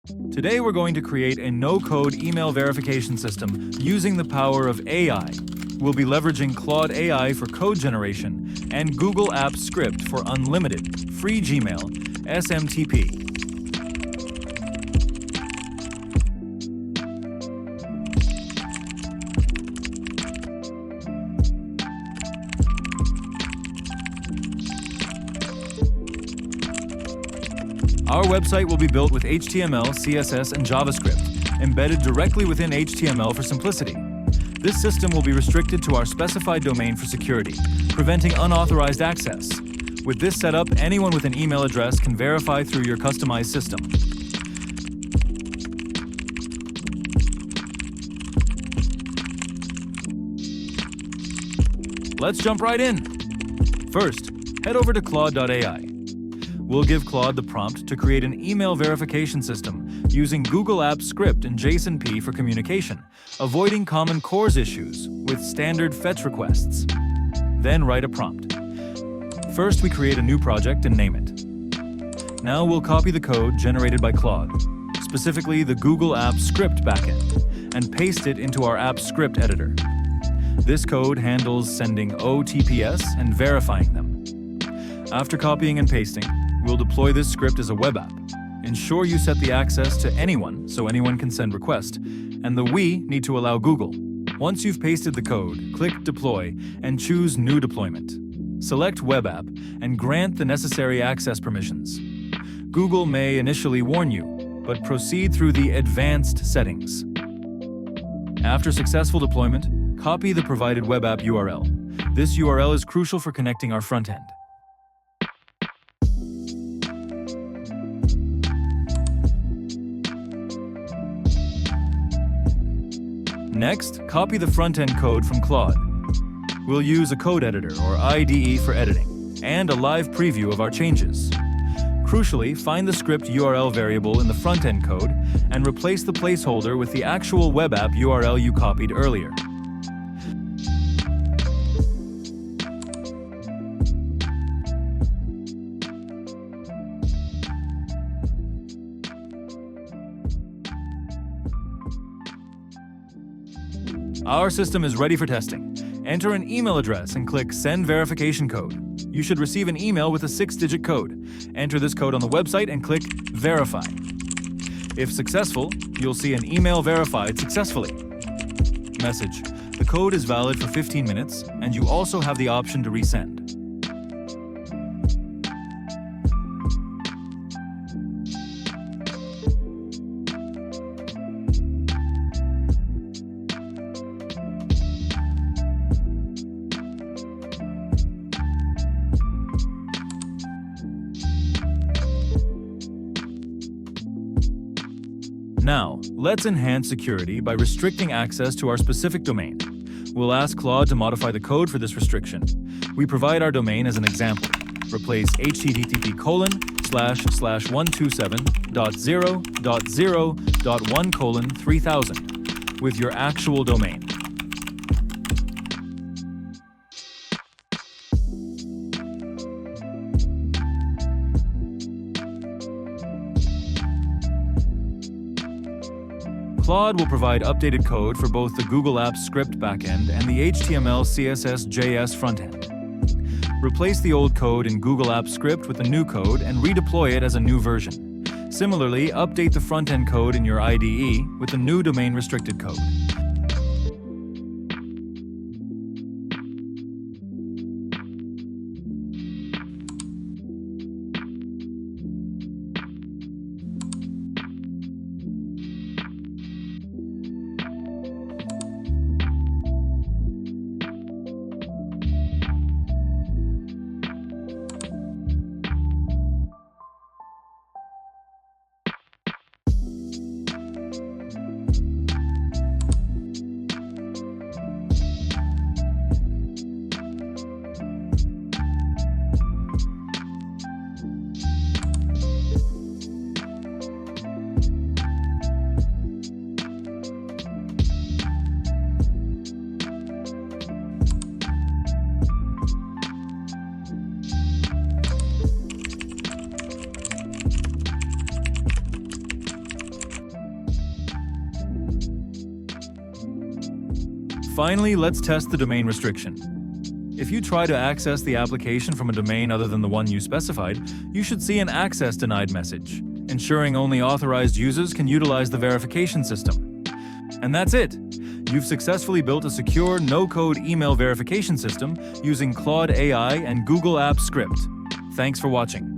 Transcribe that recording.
Today we're going to create a no-code email verification system using the power of AI. We'll be leveraging Claude AI for code generation and Google Apps Script for unlimited, free Gmail, SMTP. Our website will be built with HTML, CSS, and JavaScript, embedded directly within HTML for simplicity. This system will be restricted to our specified domain for security, preventing unauthorized access. With this setup, anyone with an email address can verify through your customized system. Let's jump right in. First, head over to Claude.ai. We'll give Claude the prompt to create an email verification system using Google Apps Script and JSONP for communication, avoiding common CORS issues with standard fetch requests. Then write a prompt. First, we create a new project and name it. Now we'll copy the code generated by Claude, specifically the Google Apps Script backend, and paste it into our Apps Script editor. This code handles sending OTPs and verifying them. After copying and pasting, we'll deploy this script as a web app. Ensure you set the access to anyone so anyone can send requests, and the "we" need to allow Google. Once you've pasted the code, click Deploy and choose New Deployment. Select Web App and grant the necessary access permissions. Google may initially warn you, but proceed through the Advanced settings. After successful deployment, copy the provided web app URL. This URL is crucial for connecting our front end. Next, copy the front-end code from Claude. We'll use a code editor, or IDE, for editing, and a live preview of our changes. Crucially, find the script URL variable in the front-end code and replace the placeholder with the actual web app URL you copied earlier. Our system is ready for testing. Enter an email address and click Send Verification Code. You should receive an email with a 6-digit code. Enter this code on the website and click Verify. If successful, you'll see an email verified successfully. Message: the code is valid for 15 minutes, and you also have the option to resend. Now, let's enhance security by restricting access to our specific domain. We'll ask Claude to modify the code for this restriction. We provide our domain as an example. Replace http://127.0.0.1:3000 with your actual domain. Claude will provide updated code for both the Google Apps Script backend and the HTML, CSS, JS frontend. Replace the old code in Google Apps Script with the new code and redeploy it as a new version. Similarly, update the front-end code in your IDE with the new domain-restricted code. Finally, let's test the domain restriction. If you try to access the application from a domain other than the one you specified, you should see an access denied message, ensuring only authorized users can utilize the verification system. And that's it! You've successfully built a secure, no-code email verification system using Claude AI and Google Apps Script. Thanks for watching.